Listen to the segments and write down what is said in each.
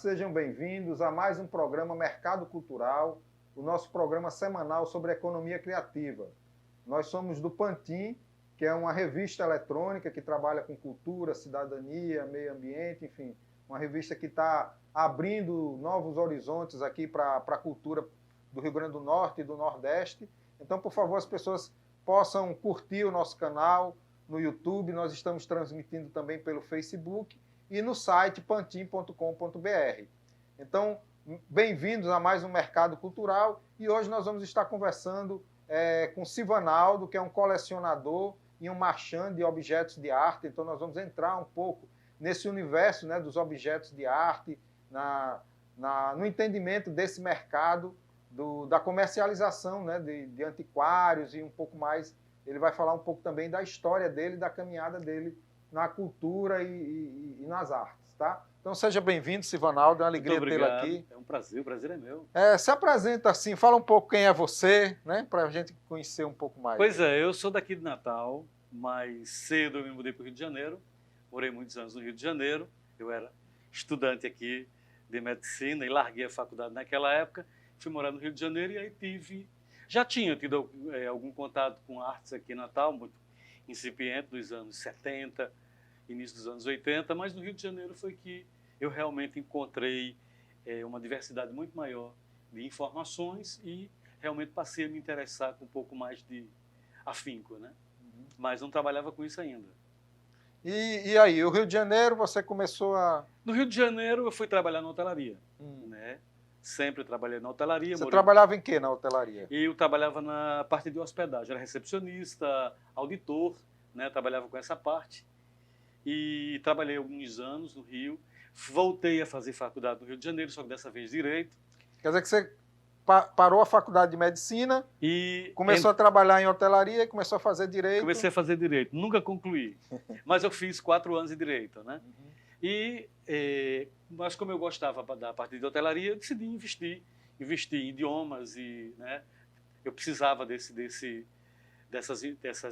sejam bem-vindos a mais um programa Mercado Cultural, o nosso programa semanal sobre economia criativa. Nós somos do Pantin, que é uma revista eletrônica que trabalha com cultura, cidadania, meio ambiente, enfim, uma revista que está abrindo novos horizontes aqui para a cultura do Rio Grande do Norte e do Nordeste. Então, por favor, as pessoas possam curtir o nosso canal no YouTube, nós estamos transmitindo também pelo Facebook e no site pantin.com.br. Então, bem-vindos a mais um Mercado Cultural e hoje nós vamos estar conversando com Sivanaldo, que é um colecionador e um marchand de objetos de arte. Então, nós vamos entrar um pouco nesse universo, né, dos objetos de arte, no entendimento desse mercado, da comercialização, né, de antiquários e um pouco mais. Ele vai falar um pouco também da história dele, da caminhada dele na cultura e nas artes, tá? Então seja bem-vindo, Sivanaldo, é uma alegria tê-lo aqui. É um prazer, o prazer é meu. Se apresenta assim, fala um pouco quem é você, né, para a gente conhecer um pouco mais. Pois é, eu sou daqui de Natal, mas cedo eu me mudei para o Rio de Janeiro, morei muitos anos no Rio de Janeiro, eu era estudante aqui de medicina e larguei a faculdade naquela época, fui morar no Rio de Janeiro e aí já tinha tido algum contato com artes aqui em Natal, muito incipiente, dos anos 70, início dos anos 80, mas no Rio de Janeiro foi que eu realmente encontrei uma diversidade muito maior de informações e realmente passei a me interessar com um pouco mais de afinco, né? Mas não trabalhava com isso ainda. E aí, o Rio de Janeiro, você começou a... No Rio de Janeiro eu fui trabalhar na hotelaria, né? Sempre trabalhei na hotelaria. Você trabalhava em quê na hotelaria? Eu trabalhava na parte de hospedagem, era recepcionista, auditor, né? Trabalhava com essa parte. E trabalhei alguns anos no Rio. Voltei a fazer faculdade no Rio de Janeiro, só que dessa vez Direito. Quer dizer que você parou a faculdade de Medicina, e começou a trabalhar em hotelaria e começou a fazer Direito. Comecei a fazer Direito, nunca concluí, mas eu fiz 4 anos de Direito, né? Mas como eu gostava da parte de hotelaria, eu decidi investir em idiomas e, né, eu precisava dessas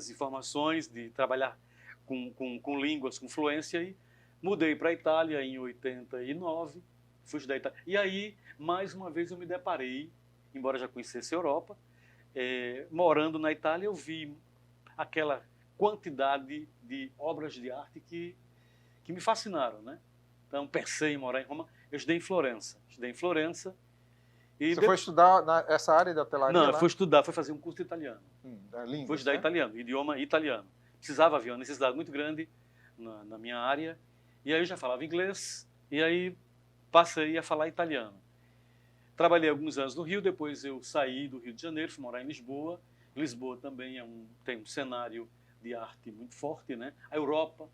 informações, de trabalhar com línguas, com fluência, e mudei para a Itália em 89, fui estudar Itália. E aí, mais uma vez, eu me deparei, embora já conhecesse a Europa, morando na Itália, eu vi aquela quantidade de obras de arte que me fascinaram, né? Então, pensei em morar em Roma. Eu estudei em Florença. Você foi estudar essa área da hotelaria? Não, eu fui estudar, fui fazer um curso de italiano. Línguas, fui estudar italiano, idioma italiano. Precisava, havia uma necessidade muito grande na minha área. E aí eu já falava inglês, e aí passei a falar italiano. Trabalhei alguns anos no Rio, depois eu saí do Rio de Janeiro, fui morar em Lisboa. Lisboa também tem um cenário de arte muito forte, né? A Europa,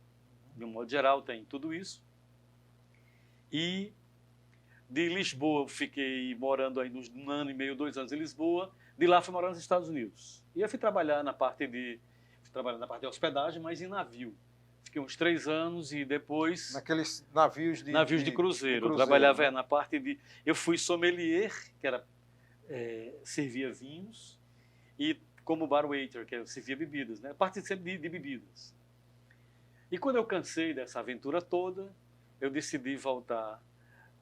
de um modo geral, tem tudo isso. E de Lisboa, fiquei morando aí uns 1 ano e meio, 2 anos em Lisboa. De lá fui morar nos Estados Unidos. E eu fui trabalhar na parte de hospedagem, mas em navio. Fiquei uns 3 anos e depois... Naqueles navios de cruzeiro. Eu trabalhava na parte de... Eu fui sommelier, que era servia vinhos, e como bar waiter, que servia bebidas, né? Parte sempre de bebidas. E quando eu cansei dessa aventura toda, eu decidi voltar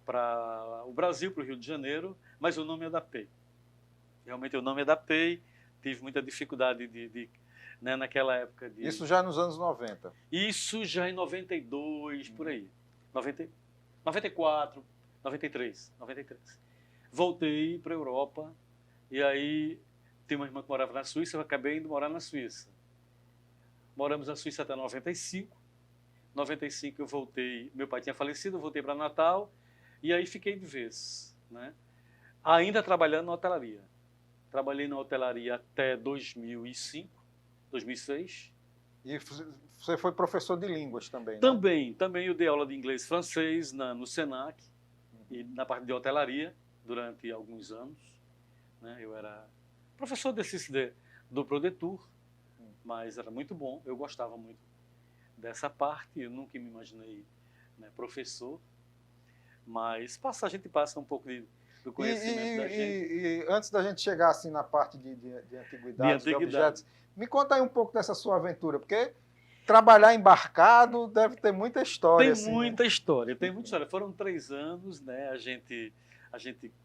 para o Brasil, para o Rio de Janeiro, mas eu não me adaptei. Realmente eu não me adaptei, tive muita dificuldade né, naquela época. Isso já nos anos 90? Isso já em 92, por aí. 94, 93. Voltei para a Europa e aí tem uma irmã que morava na Suíça, eu acabei indo morar na Suíça. Moramos na Suíça até 95. 95 eu voltei, meu pai tinha falecido, eu voltei para Natal e aí fiquei de vez, né? Ainda trabalhando na hotelaria. Trabalhei na hotelaria até 2005, 2006. E você foi professor de línguas também, né? Também eu dei aula de inglês e francês no Senac e na parte de hotelaria durante alguns anos, né? Eu era professor do ProDetour, mas era muito bom, eu gostava muito dessa parte, eu nunca me imaginei, né, professor, mas a gente passa um pouco do conhecimento da gente. E antes da gente chegar assim na parte de antiguidades, de objetos, me conta aí um pouco dessa sua aventura, porque trabalhar embarcado deve ter muita história. Tem assim, muita né? história, tem muita história. Foram 3 anos, né? A gente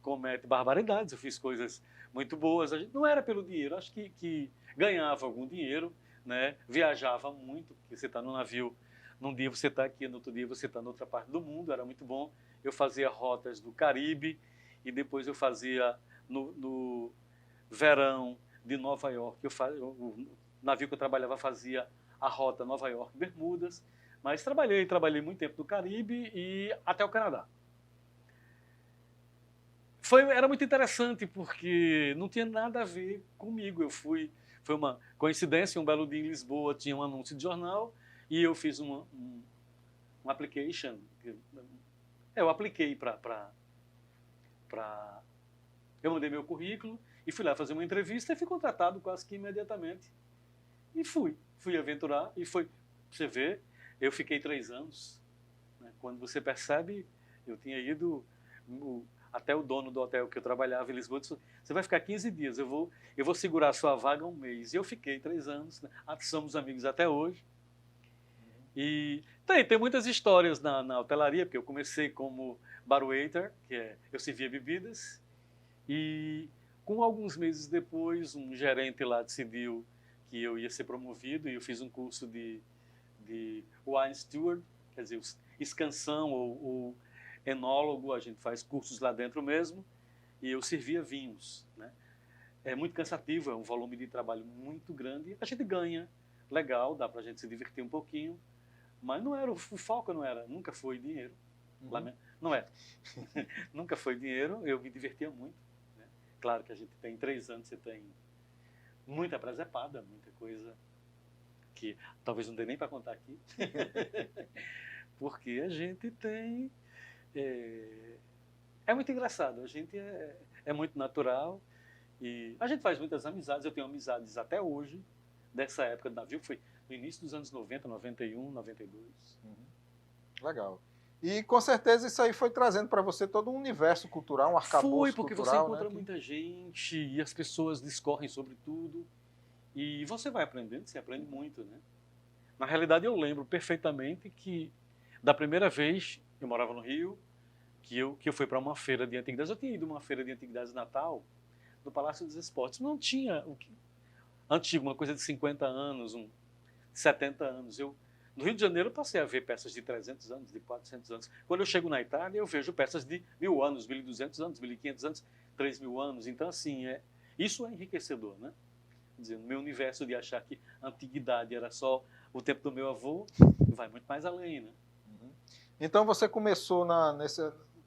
comete barbaridades. Eu fiz coisas muito boas. A gente não era pelo dinheiro, acho que ganhava algum dinheiro, né? Viajava muito, porque você está no navio, num dia você está aqui, no outro dia você está em outra parte do mundo, era muito bom. Eu fazia rotas do Caribe e depois eu fazia no verão de Nova York. O navio que eu trabalhava fazia a rota Nova York-Bermudas, mas trabalhei muito tempo no Caribe e até o Canadá. Era muito interessante porque não tinha nada a ver comigo. Foi uma coincidência, um belo dia em Lisboa tinha um anúncio de jornal e eu fiz um application. Eu apliquei eu mandei meu currículo e fui lá fazer uma entrevista e fui contratado quase que imediatamente. E fui aventurar e você vê, eu fiquei 3 anos. Né? Quando você percebe, eu tinha ido, até o dono do hotel que eu trabalhava em Lisboa disse, você vai ficar 15 dias, eu vou segurar a sua vaga 1 mês. E eu fiquei 3 anos, né? Somos amigos até hoje. E tem muitas histórias na hotelaria, porque eu comecei como barwaiter, eu servia bebidas, e com alguns meses depois, um gerente lá decidiu que eu ia ser promovido e eu fiz um curso de wine steward, quer dizer, escansão ou enólogo, a gente faz cursos lá dentro mesmo, e eu servia vinhos. Né? É muito cansativo, é um volume de trabalho muito grande, a gente ganha legal, dá para a gente se divertir um pouquinho, mas não era o foco, nunca foi dinheiro. Não é. Nunca foi dinheiro, eu me divertia muito. Né? Claro que a gente tem 3 anos, você tem muita presepada, muita coisa que talvez não dê nem para contar aqui. Porque a gente tem... É muito engraçado, a gente é muito natural e a gente faz muitas amizades. Eu tenho amizades até hoje, dessa época do navio, que foi no início dos anos 90, 91, 92. Legal. E com certeza isso aí foi trazendo para você todo um universo cultural, um arcabouço cultural. Foi, porque você encontra muita gente e as pessoas discorrem sobre tudo e você vai aprendendo, você aprende muito, né? Na realidade, eu lembro perfeitamente que da primeira vez, eu morava no Rio, que eu fui para uma feira de antiguidades. Eu tinha ido a uma feira de antiguidades de Natal, no Palácio dos Esportes. Não tinha antigo, uma coisa de 50 anos, 70 anos. No Rio de Janeiro, eu passei a ver peças de 300 anos, de 400 anos. Quando eu chego na Itália, eu vejo peças de 1000 anos, 1200 anos, 1500 anos, 3000 anos. Então, assim, isso é enriquecedor, né? Quer dizer, no meu universo de achar que a antiguidade era só o tempo do meu avô, vai muito mais além, né? Então, você começou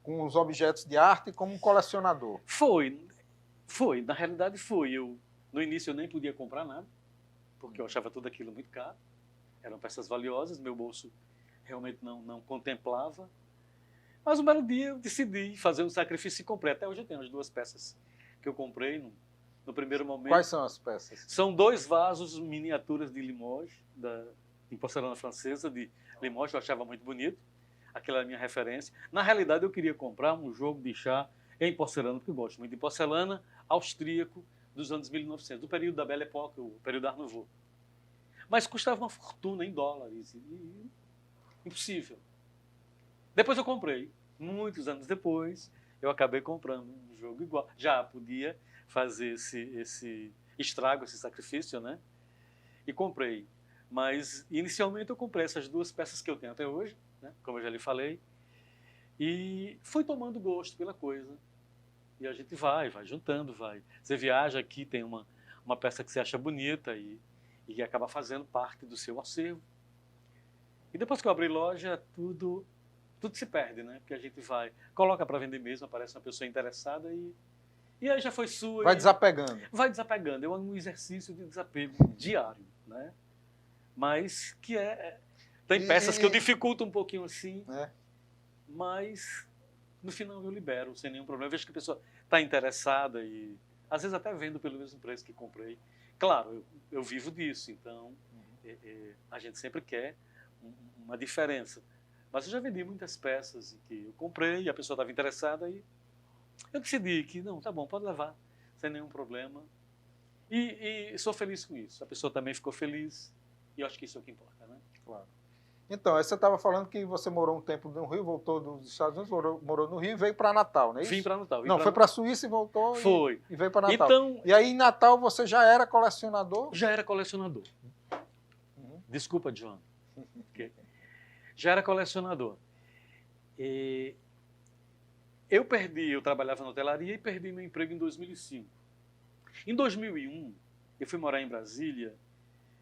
com os objetos de arte como um colecionador? Foi. Na realidade, foi. No início, eu nem podia comprar nada, porque eu achava tudo aquilo muito caro. Eram peças valiosas, meu bolso realmente não contemplava. Mas um belo dia eu decidi fazer um sacrifício e comprei. Até hoje eu tenho as 2 peças que eu comprei no primeiro momento. Quais são as peças? São 2 vasos miniaturas de Limoges, em porcelana francesa de Limoges, eu achava muito bonito. Aquela era a minha referência. Na realidade, eu queria comprar um jogo de chá em porcelana, porque eu gosto muito de porcelana, austríaco, dos anos 1900, do período da Belle Époque, o período Art Nouveau. Mas custava uma fortuna em dólares. Impossível. Depois eu comprei. Muitos anos depois, eu acabei comprando um jogo igual. Já podia fazer esse estrago, esse sacrifício, né? E comprei. Mas, inicialmente, eu comprei essas 2 peças que eu tenho até hoje, né? Como eu já lhe falei. E fui tomando gosto pela coisa. E a gente vai juntando, vai. Você viaja aqui, tem uma peça que você acha bonita e acaba fazendo parte do seu acervo. E depois que eu abri loja, tudo se perde, né? Porque a gente coloca para vender mesmo, aparece uma pessoa interessada e aí já foi sua. Vai desapegando. Vai desapegando. É um exercício de desapego diário, né? Mas que tem peças que eu dificulto um pouquinho assim, mas no final eu libero sem nenhum problema. Eu vejo que a pessoa está interessada e às vezes até vendo pelo mesmo preço que comprei. Claro, eu vivo disso, então a gente sempre quer uma diferença. Mas eu já vendi muitas peças que eu comprei e a pessoa estava interessada e eu decidi que não, tá bom, pode levar, sem nenhum problema. E sou feliz com isso. A pessoa também ficou feliz e eu acho que isso é o que importa, né? Claro. Então, aí você estava falando que você morou um tempo no Rio, voltou dos Estados Unidos, morou no Rio e veio para Natal, não é isso? Vim para Natal. Não, foi para a Suíça e voltou Foi. E veio para Natal. Então, e aí em Natal você já era colecionador? já era colecionador. Uhum. Desculpa, João. Okay. Já era colecionador. E eu trabalhava na hotelaria e perdi meu emprego em 2005. Em 2001, eu fui morar em Brasília,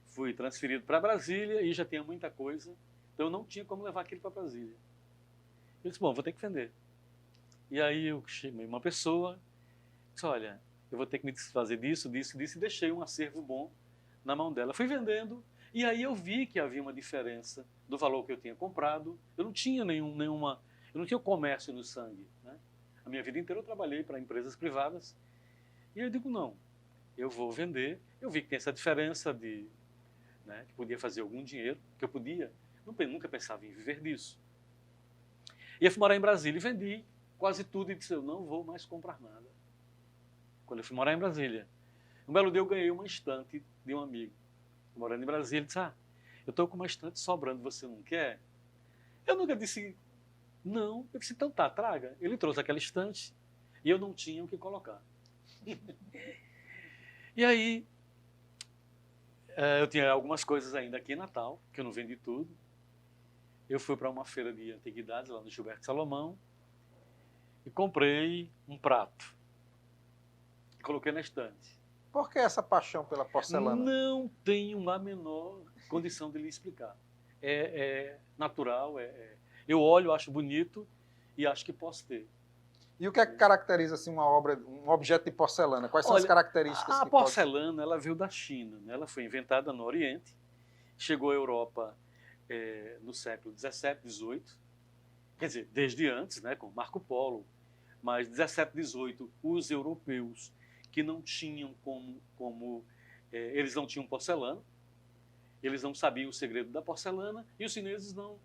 fui transferido para Brasília e já tinha muita coisa, então eu não tinha como levar aquilo para Brasília. Eu disse, bom, vou ter que vender. E aí eu chamei uma pessoa, disse, olha, eu vou ter que me desfazer disso, disso, disso, e deixei um acervo bom na mão dela. Fui vendendo, e aí eu vi que havia uma diferença do valor que eu tinha comprado. Eu não tinha eu não tinha o comércio no sangue, né? A minha vida inteira eu trabalhei para empresas privadas, e eu digo, não, eu vou vender. Eu vi que tem essa diferença que podia fazer algum dinheiro, que eu podia, nunca pensava em viver disso. E eu fui morar em Brasília e vendi quase tudo e disse, eu não vou mais comprar nada. Quando eu fui morar em Brasília, um belo dia eu ganhei uma estante de um amigo, morando em Brasília, ele disse, eu estou com uma estante sobrando, você não quer? Eu nunca disse, não. Eu disse, então tá, traga. Ele trouxe aquela estante e eu não tinha o que colocar. E aí, eu tinha algumas coisas ainda aqui em Natal, que eu não vendi tudo. Eu fui para uma feira de antiguidades, lá no Gilberto Salomão, e comprei um prato. E coloquei na estante. Por que essa paixão pela porcelana? Não tenho a menor condição de lhe explicar. É natural, eu olho, acho bonito e acho que posso ter. E o que é que caracteriza assim, uma obra, um objeto de porcelana? Quais são as características? A porcelana ela veio da China, né? Ela foi inventada no Oriente, chegou à Europa no século 17, 18, quer dizer, desde antes, né, com Marco Polo, mas 17, 18, os europeus que não tinham eles não tinham porcelana, eles não sabiam o segredo da porcelana e os chineses não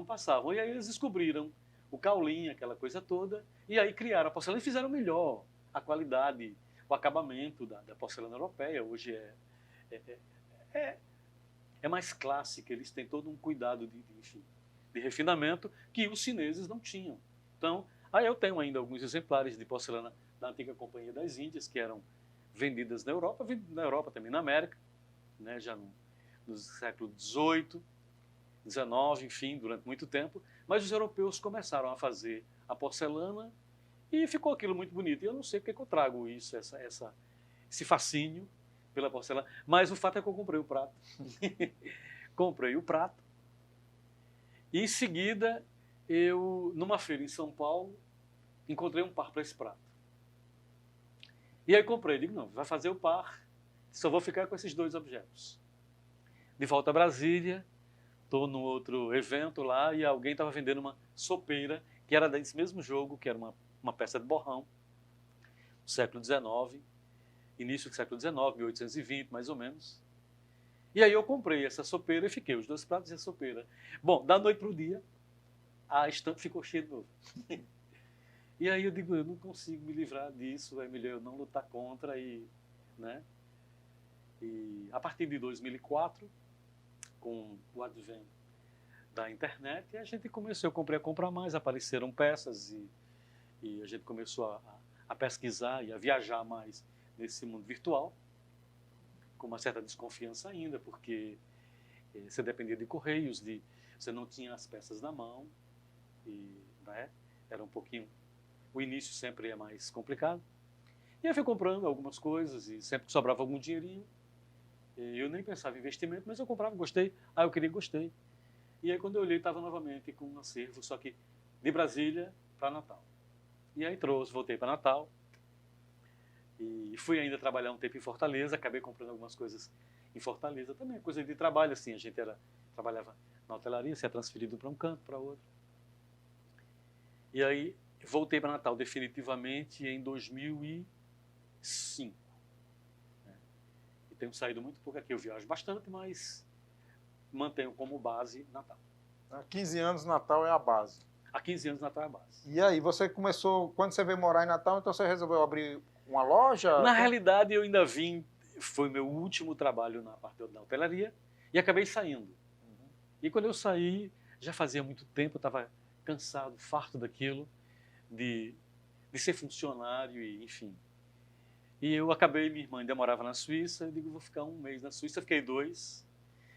passavam. E aí eles descobriram o caulim, aquela coisa toda, e aí criaram a porcelana e fizeram melhor a qualidade, o acabamento da porcelana europeia. Hoje é mais clássica, eles têm todo um cuidado de refinamento que os chineses não tinham. Então, aí eu tenho ainda alguns exemplares de porcelana da antiga Companhia das Índias, que eram vendidas na Europa também na América, né, já no século XVIII, XIX, enfim, durante muito tempo, mas os europeus começaram a fazer a porcelana e ficou aquilo muito bonito. E eu não sei porque que eu trago isso, esse fascínio pela porcelana, mas o fato é que eu comprei o prato. Comprei o prato e em seguida eu, numa feira em São Paulo, encontrei um par para esse prato. E aí comprei, digo, não, vai fazer o par, só vou ficar com esses dois objetos. De volta a Brasília, estou num outro evento lá e alguém estava vendendo uma sopeira que era desse mesmo jogo, que era uma peça de borrão, do século XIX, início do século XIX, 1820, mais ou menos. E aí eu comprei essa sopeira e fiquei, os dois pratos e a sopeira. Bom, da noite para o dia, a estante ficou cheia de novo. E aí eu digo, eu não consigo me livrar disso, é melhor eu não lutar contra né? E a partir de 2004, com o advento da internet, eu comecei a comprar mais, apareceram peças e a gente começou a pesquisar e a viajar mais nesse mundo virtual, com uma certa desconfiança ainda, porque você dependia de correios, você não tinha as peças na mão, e né, era um pouquinho, o início sempre é mais complicado. E eu fui comprando algumas coisas e sempre que sobrava algum dinheirinho, eu nem pensava em investimento, mas eu comprava, gostei. Eu queria, gostei. E aí quando eu olhei, estava novamente com um acervo, só que de Brasília para Natal. E aí voltei para Natal. E fui ainda trabalhar um tempo em Fortaleza, acabei comprando algumas coisas em Fortaleza também, coisa de trabalho assim, a gente trabalhava na hotelaria, se é transferido para um canto, para outro. E aí voltei para Natal definitivamente em 2005. E tenho saído muito pouco aqui, eu viajo bastante, mas mantenho como base Natal. Há 15 anos Natal é a base. Há 15 anos Natal é a base. E aí, você começou, quando você veio morar em Natal, então você resolveu abrir uma loja? Na realidade, eu ainda foi meu último trabalho na parte da hotelaria e acabei saindo. E quando eu saí, já fazia muito tempo, eu estava cansado, farto daquilo, de ser funcionário, e enfim. E eu acabei, minha irmã ainda morava na Suíça, eu digo, vou ficar um mês na Suíça, fiquei 2.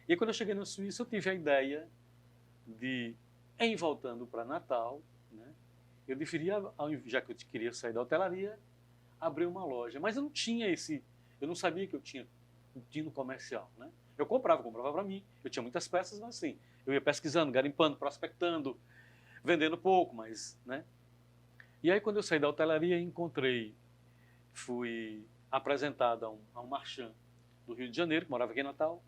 E quando eu cheguei na Suíça, eu tive a ideia de, em voltando para Natal, né, eu deveria, já que eu queria sair da hotelaria, abrir uma loja. Mas eu não tinha eu não sabia que eu tinha um tino comercial, né? Eu comprava para mim, eu tinha muitas peças, mas assim, eu ia pesquisando, garimpando, prospectando, vendendo pouco, mas, né? E aí quando eu saí da hotelaria, fui apresentado a um marchand do Rio de Janeiro, que morava aqui em Natal,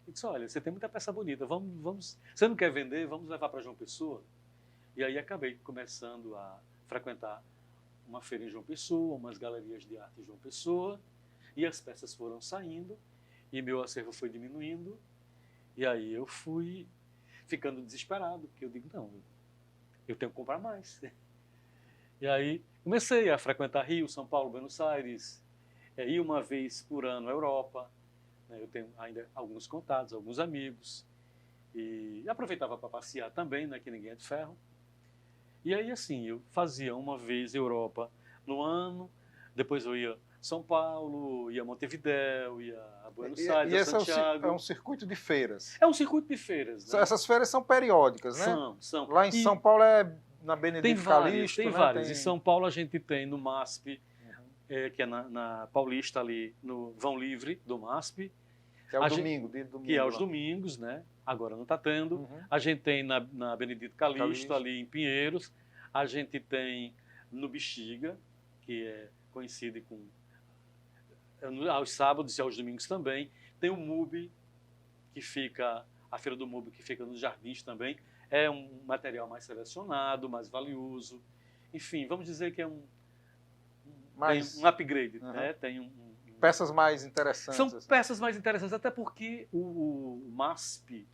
e disse, olha, você tem muita peça bonita, você não quer vender? Vamos levar para João Pessoa? E aí acabei começando a frequentar uma feira em João Pessoa, umas galerias de arte em João Pessoa, e as peças foram saindo, e meu acervo foi diminuindo, e aí eu fui ficando desesperado, porque eu digo, não, eu tenho que comprar mais. E aí comecei a frequentar Rio, São Paulo, Buenos Aires, ir uma vez por ano à Europa, né? Eu tenho ainda alguns contatos, alguns amigos, e aproveitava para passear também, né, que ninguém é de ferro. E aí assim, eu fazia uma vez Europa no ano, depois eu ia São Paulo, ia Montevidéu, ia a Buenos Aires, E a esse Santiago. é um circuito de feiras. É um circuito de feiras, né? Essas feiras são periódicas, né? São. Lá em São Paulo é na Tem Benedito várias, Calixto, tem né? várias. Em São Paulo a gente tem no MASP, Uhum. que é na Paulista ali, no Vão Livre do MASP. Que é o A domingo, dia de que domingo. é aos lá. domingos, né? Agora não está tendo. Uhum. A gente tem na Benedito Calixto, Calixto, ali em Pinheiros. A gente tem no Bexiga, que é conhecido aos sábados e aos domingos também. Tem o MUBI, a Feira do MUBI, que fica nos Jardins também. É um material mais selecionado, mais valioso. Enfim, vamos dizer que é tem um upgrade, uhum. né? Tem peças mais interessantes. São assim. peças mais interessantes, até porque o MASP,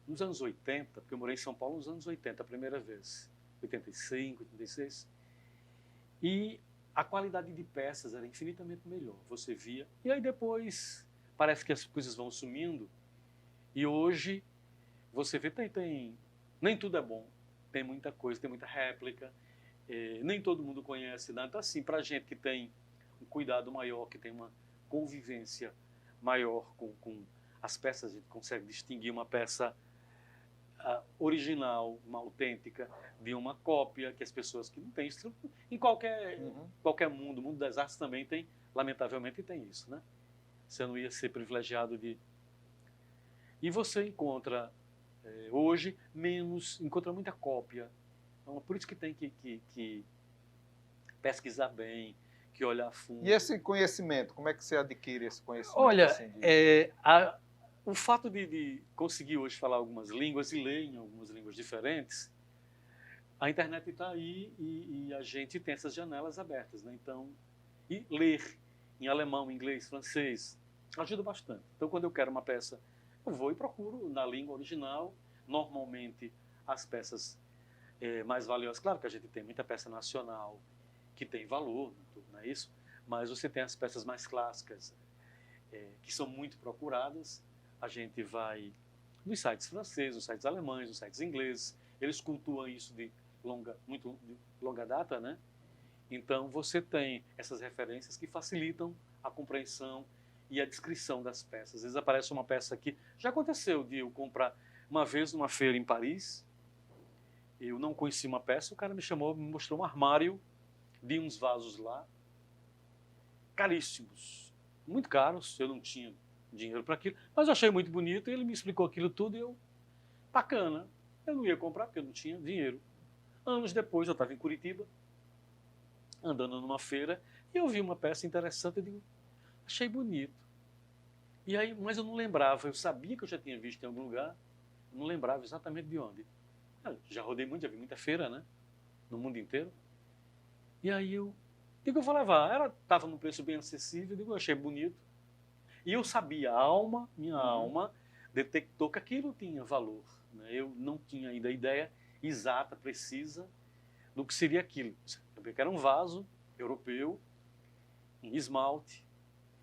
nos anos 80, porque eu morei em São Paulo nos anos 80, a primeira vez, 85, 86, e a qualidade de peças era infinitamente melhor, você via. E aí depois parece que as coisas vão sumindo, e hoje você vê, nem tudo é bom, tem muita coisa, tem muita réplica, nem todo mundo conhece nada. Então, assim, para a gente que tem um cuidado maior, que tem uma convivência maior com as peças, a gente consegue distinguir uma peça original, uma autêntica, de uma cópia, que as pessoas que não têm isso, em qualquer mundo, o mundo das artes também tem, lamentavelmente tem isso, né? Você não ia ser privilegiado de... E você encontra, hoje, encontra muita cópia. Então, por isso que tem que pesquisar bem, que olhar a fundo. E esse conhecimento, como é que você adquire esse conhecimento? Olha, assim, o fato de conseguir hoje falar algumas línguas e ler em algumas línguas diferentes, a internet está aí e a gente tem essas janelas abertas, né? Então, e ler em alemão, inglês, francês, ajuda bastante. Então, quando eu quero uma peça, eu vou e procuro na língua original. Normalmente, as peças mais valiosas, claro que a gente tem muita peça nacional que tem valor, não é isso? Mas você tem as peças mais clássicas, que são muito procuradas. A gente vai nos sites franceses, nos sites alemães, nos sites ingleses. Eles cultuam isso de longa data, né? Então você tem essas referências que facilitam a compreensão e a descrição das peças. Às vezes aparece uma peça aqui. Já aconteceu de eu comprar uma vez numa feira em Paris. Eu não conheci uma peça, o cara me mostrou um armário de uns vasos lá, caríssimos, muito caros. Eu não tinha dinheiro para aquilo, mas eu achei muito bonito, e ele me explicou aquilo tudo e bacana. Eu não ia comprar porque eu não tinha dinheiro. Anos depois, eu estava em Curitiba, andando numa feira, e eu vi uma peça interessante, eu digo, achei bonito. E aí, mas eu não lembrava, eu sabia que eu já tinha visto em algum lugar, eu não lembrava exatamente de onde. Já rodei muito, já vi muita feira, né? No mundo inteiro. E aí eu digo, eu vou levar. Ela estava num preço bem acessível, eu achei bonito. E eu sabia, minha alma detectou que aquilo tinha valor, né? Eu não tinha ainda a ideia exata, precisa, do que seria aquilo. Eu sabia que era um vaso europeu, em esmalte.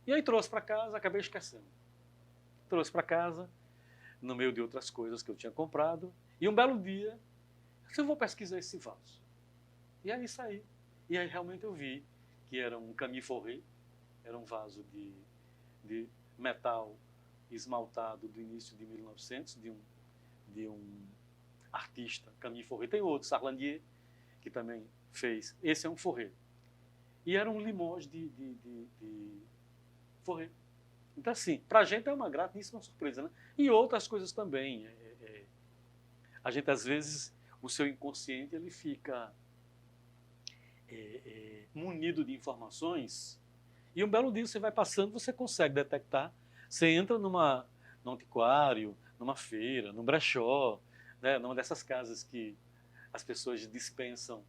E aí trouxe para casa, acabei esquecendo. Trouxe para casa, no meio de outras coisas que eu tinha comprado. E um belo dia, eu vou pesquisar esse vaso. E aí saí. E aí realmente eu vi que era um Camille Fauré, era um vaso de metal esmaltado do início de 1900, de um artista, Camille Fauré. Tem outros, Sarlandier, que também fez. Esse é um Fauré. E era um Limoges de Fauré. Então, assim, para a gente é uma gratíssima surpresa, né? E outras coisas também. A gente, às vezes, o seu inconsciente, ele fica munido de informações, e um belo dia você vai passando, você consegue detectar. Você entra num antiquário, numa feira, num brechó, né, numa dessas casas que as pessoas dispensam.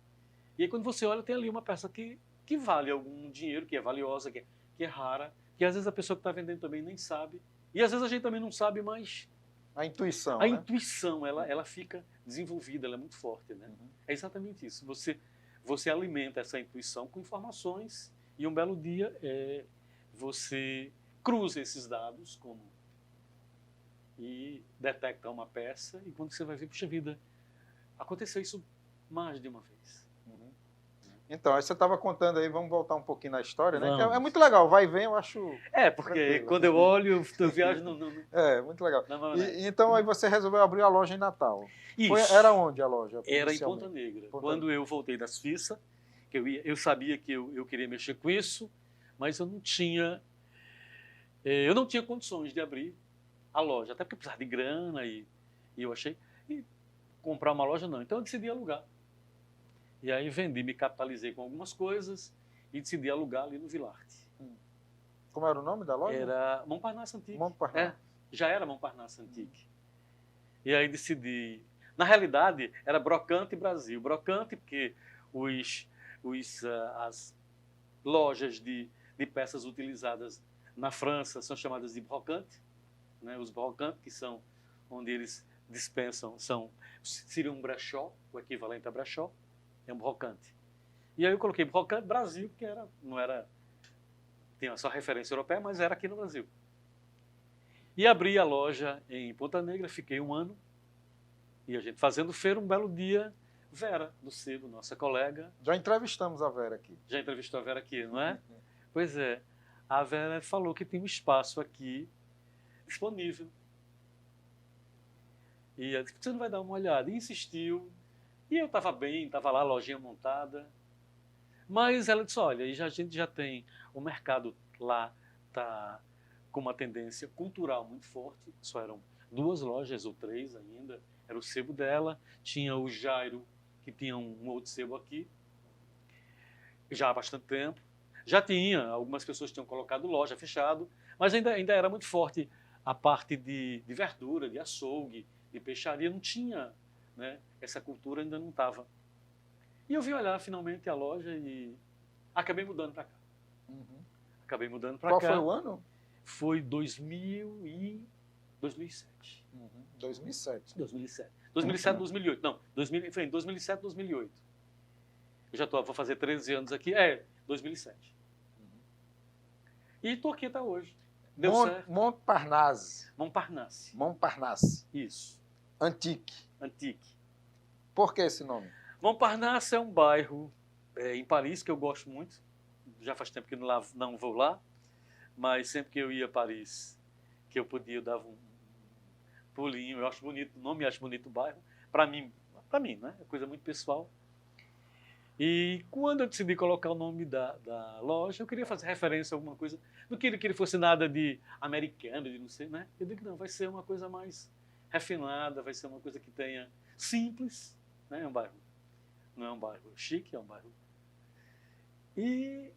E aí, quando você olha, tem ali uma peça que vale algum dinheiro, que é valiosa, que é rara, que às vezes a pessoa que está vendendo também nem sabe. E às vezes a gente também não sabe, mas A intuição, a né? intuição, ela fica desenvolvida, ela é muito forte, né? Uhum. É exatamente isso. Você alimenta essa intuição com informações e um belo dia você cruza esses dados e detecta uma peça, e quando você vai ver, puxa vida, aconteceu isso mais de uma vez. Uhum. Então, aí você estava contando aí, vamos voltar um pouquinho na história, né? Que é Vamos. muito legal, vai e vem, eu acho Porque tranquilo. quando eu olho, eu viajo Muito legal. na maionese. E então aí você resolveu abrir a loja em Natal. Isso. Era onde a loja? Era em inicialmente? Ponta Negra. Ponta Quando eu voltei da Suíça, que eu sabia que eu queria mexer com isso, mas eu não tinha condições de abrir a loja, até porque eu precisava de grana e eu achei, e comprar uma loja não. Então eu decidi alugar. E aí vendi, me capitalizei com algumas coisas e decidi alugar ali no Villarte. Como era o nome da loja? Era Montparnasse Antique. Montparnasse. Já era Montparnasse Antique. E aí decidi... Na realidade, era Brocante Brasil. Brocante porque as lojas de peças utilizadas na França são chamadas de brocante, né? Os brocantes, que são onde eles dispensam, seria um brechó, o equivalente a brechó, é um brocante. E aí eu coloquei Brocante Brasil, porque tinha só referência europeia, mas era aqui no Brasil. E abri a loja em Ponta Negra, fiquei 1 ano, e a gente fazendo feira, um belo dia, Vera, do Sebo, nossa colega. Já entrevistamos a Vera aqui. Já entrevistou a Vera aqui, não é? Pois é. A Vera falou que tem um espaço aqui disponível. E ela disse, você não vai dar uma olhada? E insistiu. E eu estava bem, estava lá, a lojinha montada. Mas ela disse, olha, a gente já tem, o mercado lá está com uma tendência cultural muito forte. Só eram 2 lojas ou 3 ainda. Era o sebo dela, tinha o Jairo, que tinha um outro sebo aqui, já há bastante tempo. Já tinha, algumas pessoas tinham colocado loja, fechado, mas ainda era muito forte a parte de verdura, de açougue, de peixaria, não tinha, né? Essa cultura ainda não estava. E eu vim olhar finalmente a loja e acabei mudando para cá. Uhum. Acabei mudando para cá. Qual foi o ano? Foi 2007. Uhum. 2007. 2007, 2008. Não, foi em 2007, 2008. Eu já vou fazer 13 anos aqui. 2007. Uhum. E estou aqui até hoje. Deu certo. Montparnasse. Montparnasse. Isso. Antique. Antique. Por que esse nome? Montparnasse é um bairro em Paris que eu gosto muito. Já faz tempo que não vou lá, mas sempre que eu ia a Paris, que eu podia, eu dava um pulinho. Eu acho bonito o nome, acho bonito o bairro. Para mim, né? É coisa muito pessoal. E quando eu decidi colocar o nome da loja, eu queria fazer referência a alguma coisa. Não queria que ele fosse nada de americano, de não sei, né? Eu digo, não, vai ser uma coisa mais refinada, vai ser uma coisa que tenha simples, né? É um bairro, não é um bairro chique, é um bairro. E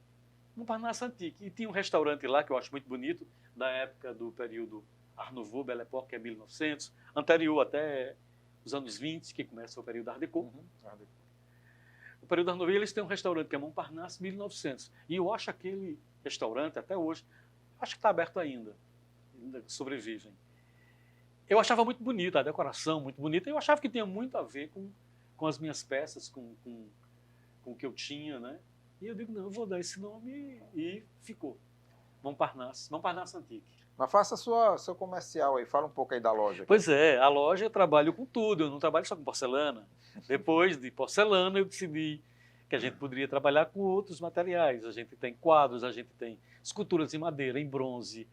Montparnasse Antique. E tinha um restaurante lá que eu acho muito bonito, da época do período Art Nouveau, Belle Époque, que é 1900, anterior até os anos 20, que começa o período Art Déco. Uhum. O período Art Nouveau, eles têm um restaurante que é Montparnasse 1900. E eu acho aquele restaurante, até hoje, acho que está aberto ainda sobrevivem. Eu achava muito bonita, a decoração muito bonita, e eu achava que tinha muito a ver com as minhas peças, com o que eu tinha, né? E eu digo, não, eu vou dar esse nome, e ficou. Montparnasse Antique. Mas faça seu comercial aí, fala um pouco aí da loja. Pois é, a loja eu trabalho com tudo, eu não trabalho só com porcelana. Depois de porcelana eu decidi que a gente poderia trabalhar com outros materiais. A gente tem quadros, a gente tem esculturas em madeira, em bronze,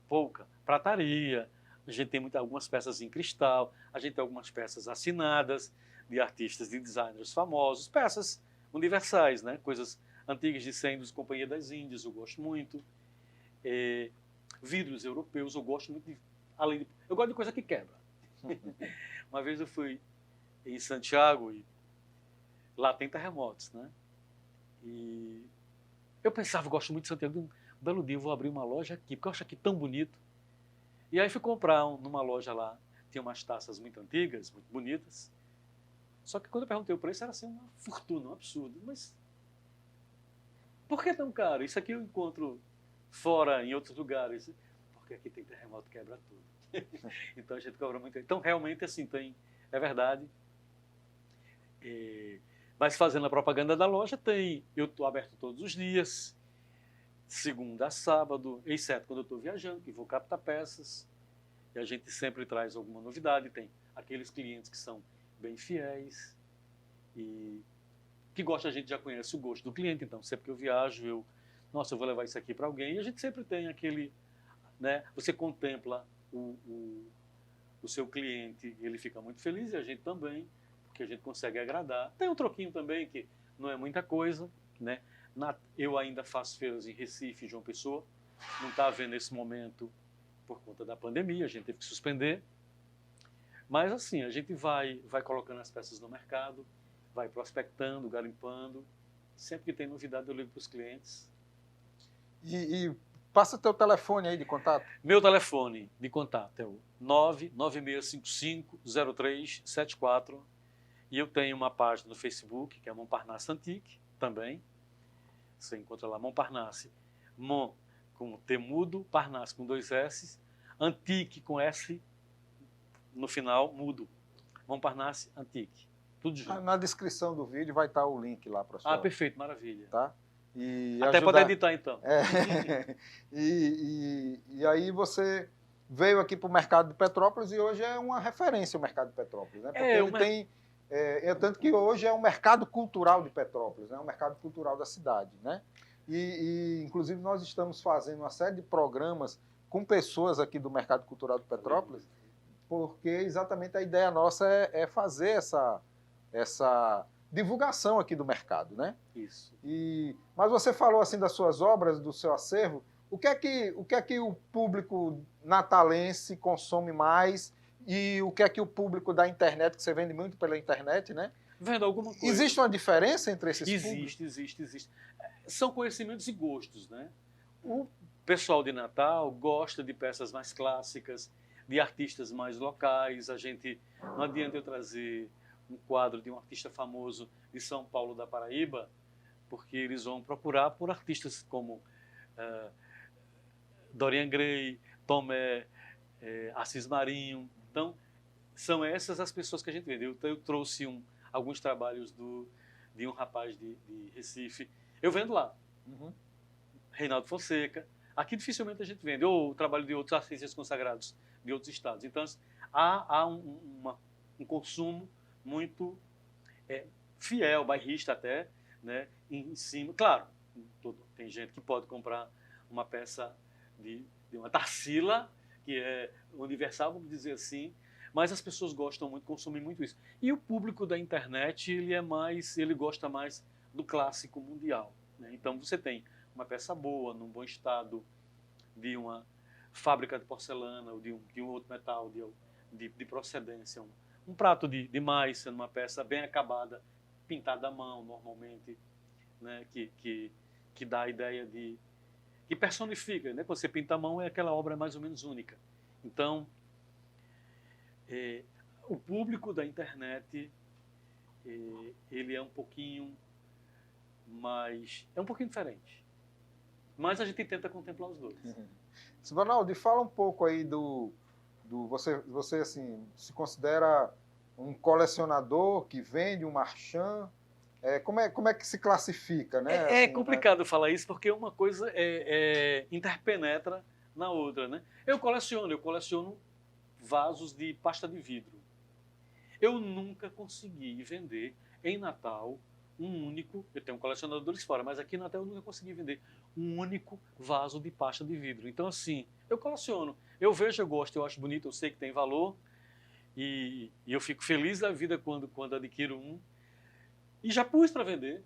pouca, prataria, a gente tem algumas peças em cristal, a gente tem algumas peças assinadas de artistas, de designers famosos, peças universais, né? Coisas antigas de Sendos, Companhia das Índias, eu gosto muito. Vidros europeus, eu gosto muito eu gosto de coisa que quebra. Uma vez eu fui em Santiago e lá tem terremotos, né? E eu pensava, eu gosto muito de Santiago, um belo dia eu vou abrir uma loja aqui, porque eu acho aqui tão bonito. E aí fui comprar numa loja lá, tinha umas taças muito antigas, muito bonitas. Só que quando eu perguntei o preço, era assim uma fortuna, um absurdo. Mas por que tão caro? Isso aqui eu encontro fora, em outros lugares. Porque aqui tem terremoto, quebra tudo. Então a gente cobra muito. Então realmente assim, é verdade. Mas fazendo a propaganda da loja, eu estou aberto todos os dias, segunda a sábado, exceto quando eu estou viajando, que vou captar peças, e a gente sempre traz alguma novidade. Tem aqueles clientes que são bem fiéis e que gostam, a gente já conhece o gosto do cliente, então sempre que eu viajo, eu vou levar isso aqui para alguém, e a gente sempre tem aquele, né, você contempla o seu cliente, ele fica muito feliz, e a gente também, porque a gente consegue agradar. Tem um troquinho também, que não é muita coisa, né? Eu ainda faço feiras em Recife, João Pessoa, não está havendo nesse momento por conta da pandemia, a gente teve que suspender. Mas assim, a gente vai colocando as peças no mercado, vai prospectando, garimpando. Sempre que tem novidade eu ligo para os clientes. E passa teu telefone aí de contato. Meu telefone de contato é o 996550374. E eu tenho uma página no Facebook, que é Montparnasse Antique, também. Você encontra lá Montparnasse, Mon com T mudo, Parnasse com 2 S, Antique com S no final, mudo. Montparnasse Antique. Tudo junto. Na descrição do vídeo vai estar o link lá para sua. Perfeito, maravilha. Tá? E até pode editar, então. E aí você veio aqui para o mercado de Petrópolis e hoje é uma referência o mercado de Petrópolis, né? Porque ele tem... tanto que hoje é um mercado cultural de Petrópolis, né? Um mercado cultural da cidade, né? Inclusive, nós estamos fazendo uma série de programas com pessoas aqui do mercado cultural de Petrópolis, porque exatamente a ideia nossa é fazer essa divulgação aqui do mercado, né? Isso. Mas você falou assim das suas obras, do seu acervo. O que é que o público natalense consome mais e o que é que o público da internet, que você vende muito pela internet, né? Vendo alguma coisa. Existe uma diferença entre esses públicos? Existe. São conhecimentos e gostos, né? O pessoal de Natal gosta de peças mais clássicas, de artistas mais locais. Não adianta eu trazer um quadro de um artista famoso de São Paulo da Paraíba, porque eles vão procurar por artistas como Dorian Gray, Tomé, Assis Marinho. Então, são essas as pessoas que a gente vende. Eu trouxe alguns trabalhos de um rapaz de Recife. Eu vendo lá. Uhum. Reinaldo Fonseca. Aqui dificilmente a gente vende. Ou o trabalho de outros artistas consagrados de outros estados. Então, há um consumo muito fiel, bairrista até, né, em cima. Claro, tem gente que pode comprar uma peça de uma Tarsila, que é universal, vamos dizer assim, mas as pessoas gostam muito, consomem muito isso. E o público da internet, ele gosta mais do clássico mundial, né? Então você tem uma peça boa, num bom estado, de uma fábrica de porcelana ou de um outro metal de procedência, um prato de maíça, numa peça bem acabada, pintada à mão normalmente, né? que dá a ideia que personifica, né? Quando você pinta à mão, aquela obra mais ou menos única. Então, o público da internet, ele é um pouquinho mais... é um pouquinho diferente. Mas a gente tenta contemplar os dois. Silvanaldo, fala um pouco aí você assim, se considera um colecionador que vende um marchand? Como é que se classifica, né? É Assim, complicado falar isso porque uma coisa interpenetra na outra, né? Eu coleciono vasos de pasta de vidro. Eu nunca consegui vender em Natal um único, eu tenho colecionadores fora, mas aqui em Natal eu nunca consegui vender um único vaso de pasta de vidro. Então assim, eu coleciono. Eu vejo, eu gosto, eu acho bonito, eu sei que tem valor e eu fico feliz da vida quando adquiro um. E já pus para vender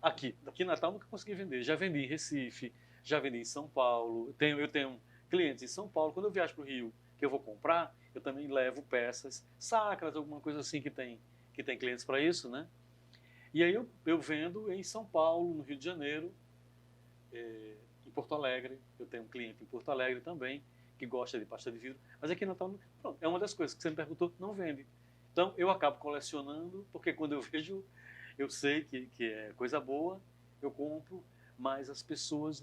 aqui em Natal nunca consegui vender. Já vendi em Recife, já vendi em São Paulo. Eu tenho clientes em São Paulo. Quando eu viajo para o Rio, que eu vou comprar, eu também levo peças sacras, alguma coisa assim que tem clientes para isso, né? E aí eu vendo em São Paulo, no Rio de Janeiro, em Porto Alegre. Eu tenho um cliente em Porto Alegre também que gosta de pasta de vidro. Mas aqui em Natal, pronto, é uma das coisas que você me perguntou, não vende. Então eu acabo colecionando, porque quando eu vejo, eu sei que é coisa boa, eu compro, mas as pessoas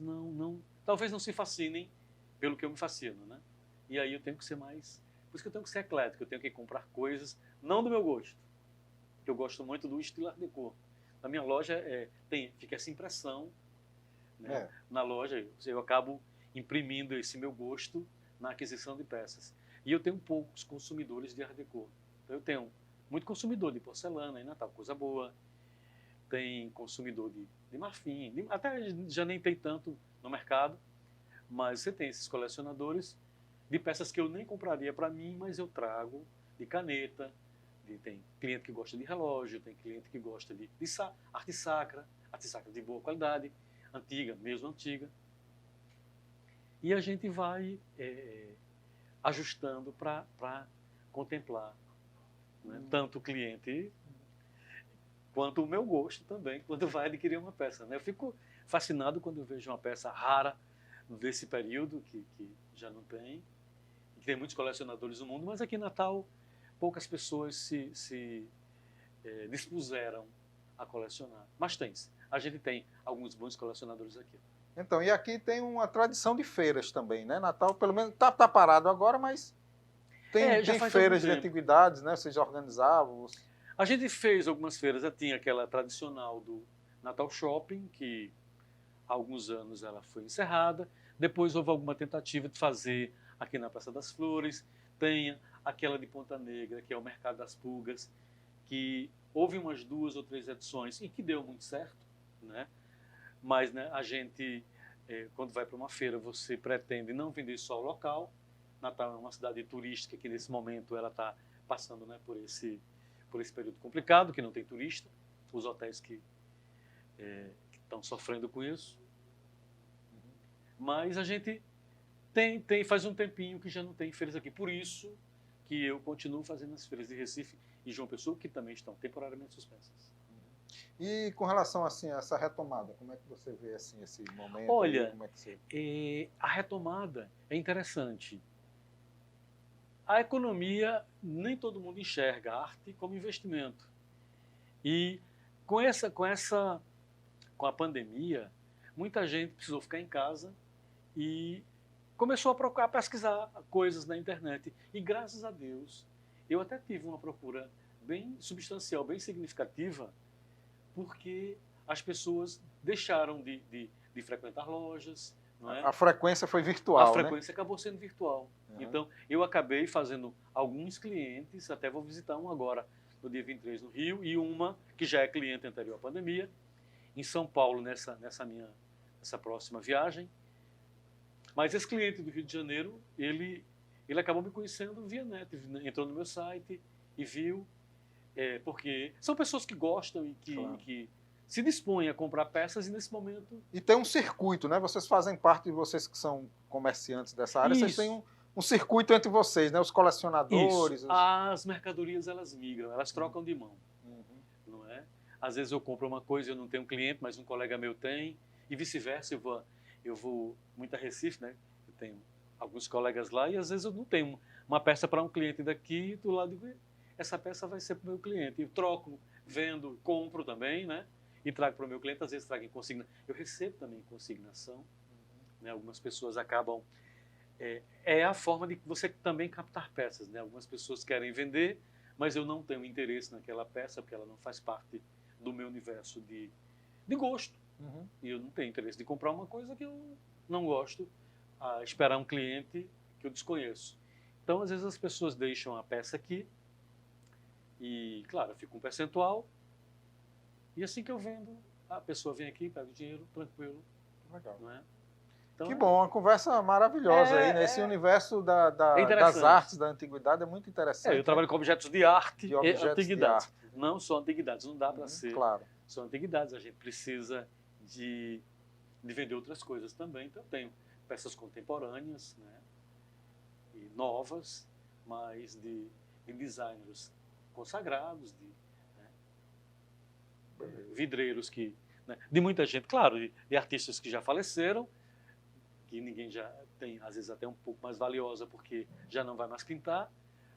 talvez não se fascinem pelo que eu me fascino, né? E aí eu tenho que ser mais, por isso que eu tenho que ser eclético, eu tenho que comprar coisas não do meu gosto. Eu gosto muito do estilo Art Deco. Na minha loja fica essa impressão, né? Na loja eu acabo imprimindo esse meu gosto na aquisição de peças. E eu tenho poucos consumidores de Art Deco. Então eu tenho muito consumidor de porcelana em Natal, coisa boa. Tem consumidor de marfim, até já nem tem tanto no mercado, mas você tem esses colecionadores de peças que eu nem compraria para mim, mas eu trago de caneta, tem cliente que gosta de relógio, tem cliente que gosta de arte sacra de boa qualidade, antiga, mesmo antiga. E a gente vai ajustando para contemplar, né, tanto o cliente quanto o meu gosto também, quando vai adquirir uma peça, né? Eu fico fascinado quando eu vejo uma peça rara desse período, que já não tem, que tem muitos colecionadores no mundo, mas aqui em Natal poucas pessoas se dispuseram a colecionar. Mas tem. A gente tem alguns bons colecionadores aqui. Então, e aqui tem uma tradição de feiras também, né? Natal, pelo menos, tá parado agora, mas tem feiras de antiguidades, né? Vocês organizavam? A gente fez algumas feiras, já tinha aquela tradicional do Natal Shopping, que há alguns anos ela foi encerrada. Depois houve alguma tentativa de fazer aqui na Praça das Flores. Tem aquela de Ponta Negra, que é o Mercado das Pulgas, que houve umas 2 ou 3 edições e que deu muito certo, né? Mas, né, a gente, quando vai para uma feira, você pretende não vender só o local. Natal é uma cidade turística que nesse momento ela está passando, né, por esse período complicado, que não tem turista, os hotéis que estão sofrendo com isso. Mas a gente faz um tempinho que já não tem feiras aqui. Por isso que eu continuo fazendo as feiras de Recife e João Pessoa, que também estão temporariamente suspensas. E com relação assim, a essa retomada, como é que você vê assim, esse momento? Olha, como é que você... a retomada é interessante. A economia, nem todo mundo enxerga a arte como investimento. E com a pandemia, muita gente precisou ficar em casa e começou a procurar, pesquisar coisas na internet. E graças a Deus, eu até tive uma procura bem substancial, bem significativa, porque as pessoas deixaram de frequentar lojas. Não é? A frequência foi virtual, A frequência, né? Acabou sendo virtual. Uhum. Então, eu acabei fazendo alguns clientes, até vou visitar um agora, no dia 23 no Rio, e uma que já é cliente anterior à pandemia, em São Paulo, nessa próxima viagem. Mas esse cliente do Rio de Janeiro, ele acabou me conhecendo via net, entrou no meu site e viu, porque são pessoas que gostam e que se dispõem a comprar peças e nesse momento... E tem um circuito, né? Vocês fazem parte, de vocês que são comerciantes dessa área, vocês têm um circuito entre vocês, né? Os colecionadores... Isso. As mercadorias, elas migram, elas trocam de mão. Uhum. Não é? Às vezes eu compro uma coisa e eu não tenho um cliente, mas um colega meu tem, e vice-versa. Eu vou muito a Recife, né? Eu tenho alguns colegas lá e às vezes eu não tenho uma peça para um cliente daqui e do lado digo, essa peça vai ser para o meu cliente. Eu troco, vendo, compro também, né? E trago para o meu cliente, às vezes trago em consignação. Eu recebo também em consignação. Né? Algumas pessoas acabam... É a forma de você também captar peças. Né? Algumas pessoas querem vender, mas eu não tenho interesse naquela peça, porque ela não faz parte do meu universo de gosto. Uhum. E eu não tenho interesse de comprar uma coisa que eu não gosto, a esperar um cliente que eu desconheço. Então, às vezes, as pessoas deixam a peça aqui e, claro, fica um percentual. E assim que eu vendo, a pessoa vem aqui, pega o dinheiro, tranquilo. Legal. Não é? Então, Que bom, uma conversa maravilhosa aí, nesse universo das artes da antiguidade, é muito interessante. Eu trabalho com objetos de arte de objetos e antiguidades. De arte. Não só antiguidades, não dá para ser. Claro. Só antiguidades, a gente precisa de vender outras coisas também. Então, eu tenho peças contemporâneas, né, e novas, mas de designers consagrados, vidreiros de muita gente, claro, e artistas que já faleceram, que ninguém já tem, às vezes até um pouco mais valiosa porque já não vai mais pintar,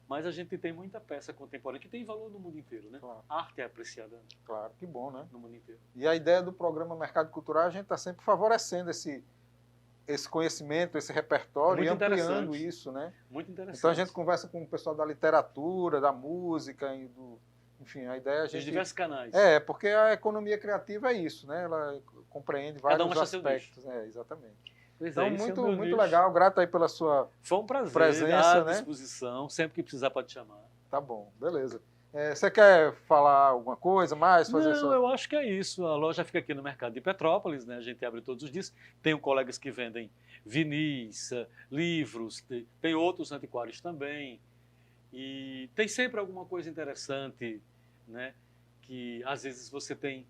mas a gente tem muita peça contemporânea que tem valor no mundo inteiro, né? Claro. A arte é apreciada. Claro, que bom, né? No mundo inteiro. E a ideia do programa Mercado Cultural, a gente está sempre favorecendo esse conhecimento, esse repertório e ampliando isso, né? Muito interessante. Então a gente conversa com o pessoal da literatura, da música, enfim, a ideia é a gente... Dos diversos canais. Porque a economia criativa é isso, né? Ela compreende vários aspectos. Exatamente. Então, muito legal, grato aí pela sua Foi um prazer, presença, à disposição, sempre que precisar pode chamar. Tá bom, beleza. Você quer falar alguma coisa mais? Eu acho que é isso. A loja fica aqui no mercado de Petrópolis, né? A gente abre todos os dias. Tenho colegas que vendem vinis, livros, tem outros antiquários também. E tem sempre alguma coisa interessante, né? Que às vezes você tem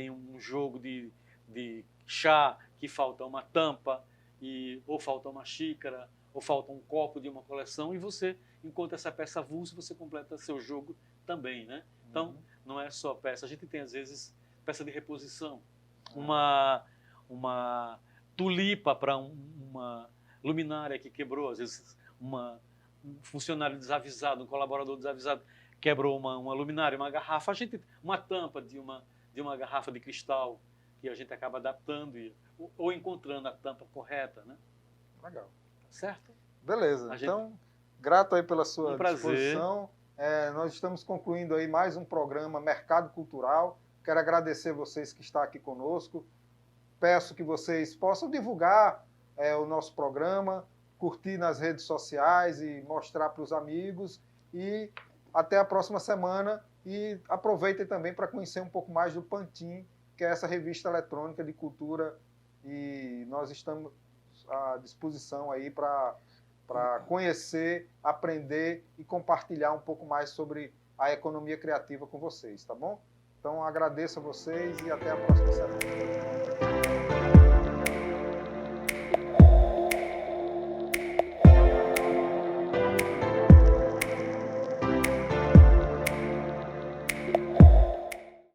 um jogo de chá que falta uma tampa, ou falta uma xícara, ou falta um copo de uma coleção, e você encontra essa peça avulsa e você completa seu jogo também, né? Então, não é só peça. A gente tem, às vezes, peça de reposição. Uma tulipa para uma luminária que quebrou, às vezes um funcionário desavisado, um colaborador desavisado, quebrou uma luminária, uma garrafa, uma tampa de uma garrafa de cristal, que a gente acaba adaptando ou encontrando a tampa correta, né? Legal. Certo? Beleza. Então, grato aí pela sua disposição. Nós estamos concluindo aí mais um programa Mercado Cultural. Quero agradecer vocês que estão aqui conosco. Peço que vocês possam divulgar o nosso programa, curtir nas redes sociais e mostrar para os amigos. E até a próxima semana. E aproveitem também para conhecer um pouco mais do Pantin, que é essa revista eletrônica de cultura. E nós estamos à disposição aí para conhecer, aprender e compartilhar um pouco mais sobre a economia criativa com vocês, tá bom? Então agradeço a vocês e até a próxima semana.